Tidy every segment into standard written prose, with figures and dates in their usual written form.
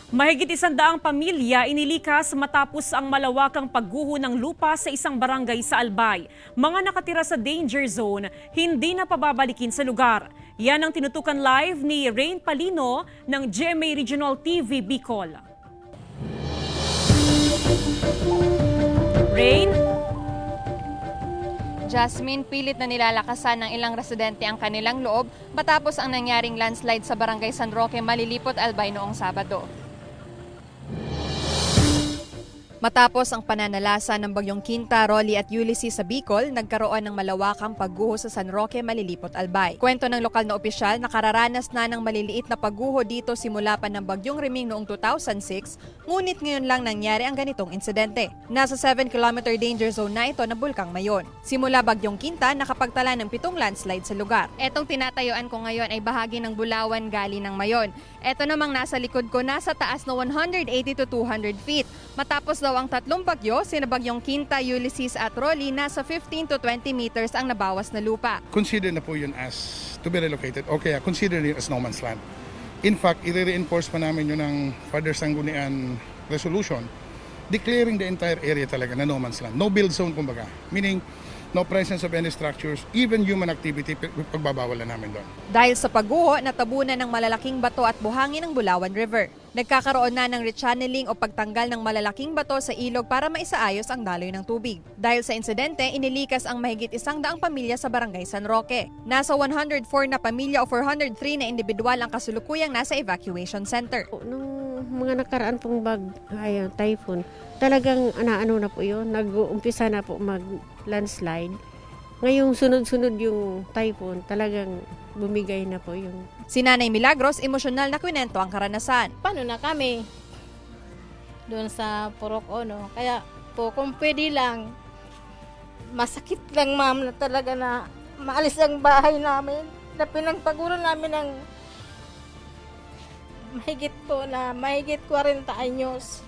Mahigit 100 pamilya inilikas matapos ang malawakang pagguho ng lupa sa isang barangay sa Albay. Mga nakatira sa danger zone, hindi na pababalikin sa lugar. Yan ang tinutukan live ni Rain Palino ng GMA Regional TV Bicol. Rain? Jasmine, pilit na nilalakasan ng ilang residente ang kanilang loob matapos ang nangyaring landslide sa Barangay San Roque, Malilipot, Albay noong Sabado. Matapos ang pananalasa ng bagyong Quinta, Rolly at Ulysses sa Bicol, nagkaroon ng malawakang pagguho sa San Roque, Malilipot, Albay. Kwento ng lokal na opisyal, nakararanas na ng maliliit na pagguho dito simula pa ng bagyong Riming noong 2006, ngunit ngayon lang nangyari ang ganitong insidente. Nasa 7-kilometer danger zone na ito na Bulkang Mayon. Simula bagyong Quinta, nakapagtala ng 7 landslide sa lugar. Etong tinatayuan ko ngayon ay bahagi ng Bulawan Gali ng Mayon. Eto namang nasa likod ko, nasa taas na 180 to 200 feet. Matapos daw ang tatlong bagyo, sina bagyong Quinta, Ulysses at Rolly, nasa 15 to 20 meters ang nabawas na lupa. Consider na po yun as to be relocated. Okay, consider it as no man's land. In fact, i-reinforce pa namin yun ng Father Sanggunian resolution, declaring the entire area talaga na no man's land. No build zone kumbaga. Meaning, no presence of any structures, even human activity, pagbabawal na namin doon. Dahil sa pagguho, natabunan ng malalaking bato at buhangin ng Bulawan River. Nagkakaroon na ng rechanneling o pagtanggal ng malalaking bato sa ilog para maisaayos ang daloy ng tubig. Dahil sa insidente, inilikas ang mahigit 100 pamilya sa Barangay San Roque. Nasa 104 na pamilya o 403 na individual ang kasulukuyang nasa evacuation center. Nung mga nakaraan pong typhoon, talagang ano na po yun, nag-uumpisa na po mag-landslide. Ngayong sunod-sunod yung typhoon, talagang bumigay na po yung... Si Nanay Milagros, emosyonal na kwento ang karanasan. Paano na kami doon sa Purok Ono? Kaya po kung pwede lang, masakit lang ma'am na talaga na maalis ang bahay namin. Na pinagpaguro namin ng mahigit 40 anyos.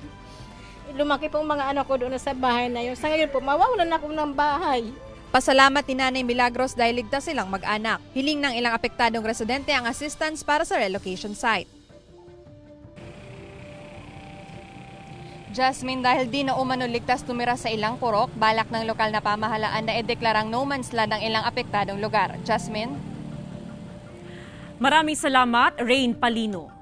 Lumaki po ang mga anak ko doon sa bahay na yun. Sa ngayon po, mawawalan ako ng bahay. Pasalamat ni Nanay Milagros dahil ligtas silang mag-anak. Hiling ng ilang apektadong residente ang assistance para sa relocation site. Jasmine, dahil di na umano ligtas tumira sa ilang purok, balak ng lokal na pamahalaan na ideklarang no man's land ang ilang apektadong lugar. Jasmine? Maraming salamat, Rain Palino.